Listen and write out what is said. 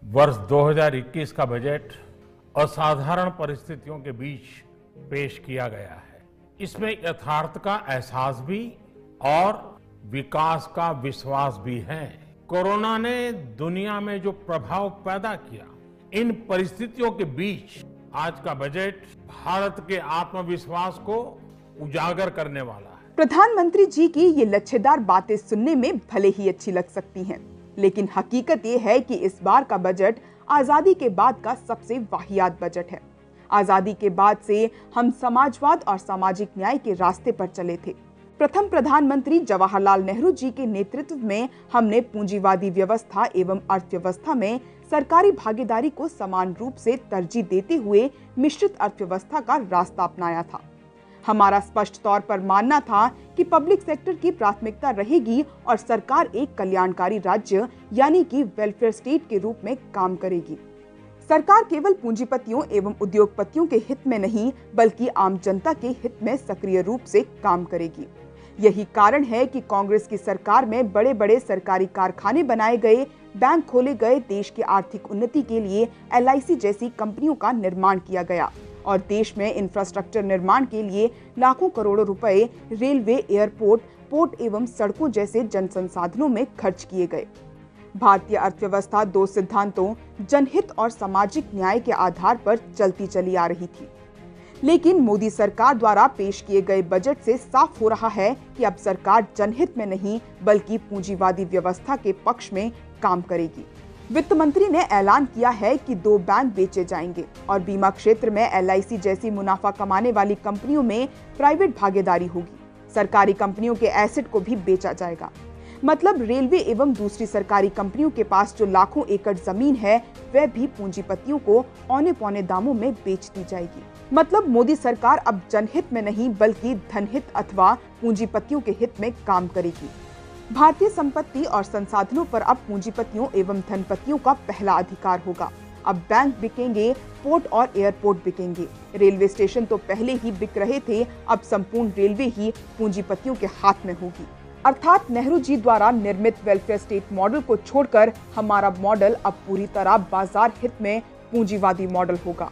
वर्ष 2021 का बजट असाधारण परिस्थितियों के बीच पेश किया गया है। इसमें यथार्थ का एहसास भी और विकास का विश्वास भी है। कोरोना ने दुनिया में जो प्रभाव पैदा किया, इन परिस्थितियों के बीच आज का बजट भारत के आत्मविश्वास को उजागर करने वाला है। प्रधानमंत्री जी की ये लच्छेदार बातें सुनने में भले ही अच्छी लग सकती हैं, लेकिन हकीकत ये है कि इस बार का बजट आजादी के बाद का सबसे वाहियात बजट है। आजादी के बाद से हम समाजवाद और सामाजिक न्याय के रास्ते पर चले थे। प्रथम प्रधानमंत्री जवाहरलाल नेहरू जी के नेतृत्व में हमने पूंजीवादी व्यवस्था एवं अर्थव्यवस्था में सरकारी भागीदारी को समान रूप से तरजीह देते हुए मिश्रित अर्थव्यवस्था का रास्ता अपनाया था। हमारा स्पष्ट तौर पर मानना था कि पब्लिक सेक्टर की प्राथमिकता रहेगी और सरकार एक कल्याणकारी राज्य यानी कि वेलफेयर स्टेट के रूप में काम करेगी। सरकार केवल पूंजीपतियों एवं उद्योगपतियों के हित में नहीं बल्कि आम जनता के हित में सक्रिय रूप से काम करेगी। यही कारण है कि कांग्रेस की सरकार में बड़े बड़े सरकारी कारखाने बनाए गए, बैंक खोले गए, देश की आर्थिक उन्नति के लिए LIC जैसी कंपनियों का निर्माण किया गया और देश में इंफ्रास्ट्रक्चर निर्माण के लिए लाखों करोड़ों रुपए रेलवे, एयरपोर्ट, पोर्ट एवं सड़कों जैसे जन संसाधनों में खर्च किए गए। भारतीय अर्थव्यवस्था दो सिद्धांतों, जनहित और सामाजिक न्याय के आधार पर चलती चली आ रही थी। लेकिन मोदी सरकार द्वारा पेश किए गए बजट से साफ हो रहा है कि अब सरकार जनहित में नहीं बल्कि पूंजीवादी व्यवस्था के पक्ष में काम करेगी। वित्त मंत्री ने ऐलान किया है कि 2 बैंक बेचे जाएंगे और बीमा क्षेत्र में LIC जैसी मुनाफा कमाने वाली कंपनियों में प्राइवेट भागीदारी होगी। सरकारी कंपनियों के एसेट को भी बेचा जाएगा। मतलब रेलवे एवं दूसरी सरकारी कंपनियों के पास जो लाखों एकड़ जमीन है वह भी पूंजीपतियों को औने पौने दामों में बेच दी जाएगी। मतलब मोदी सरकार अब जनहित में नहीं बल्कि धनहित अथवा पूंजीपतियों के हित में काम करेगी। भारतीय संपत्ति और संसाधनों पर अब पूंजीपतियों एवं धनपतियों का पहला अधिकार होगा। अब बैंक बिकेंगे, पोर्ट और एयरपोर्ट बिकेंगे। रेलवे स्टेशन तो पहले ही बिक रहे थे, अब संपूर्ण रेलवे ही पूंजीपतियों के हाथ में होगी। अर्थात नेहरू जी द्वारा निर्मित वेलफेयर स्टेट मॉडल को छोड़कर हमारा मॉडल अब पूरी तरह बाजार हित में पूंजीवादी मॉडल होगा।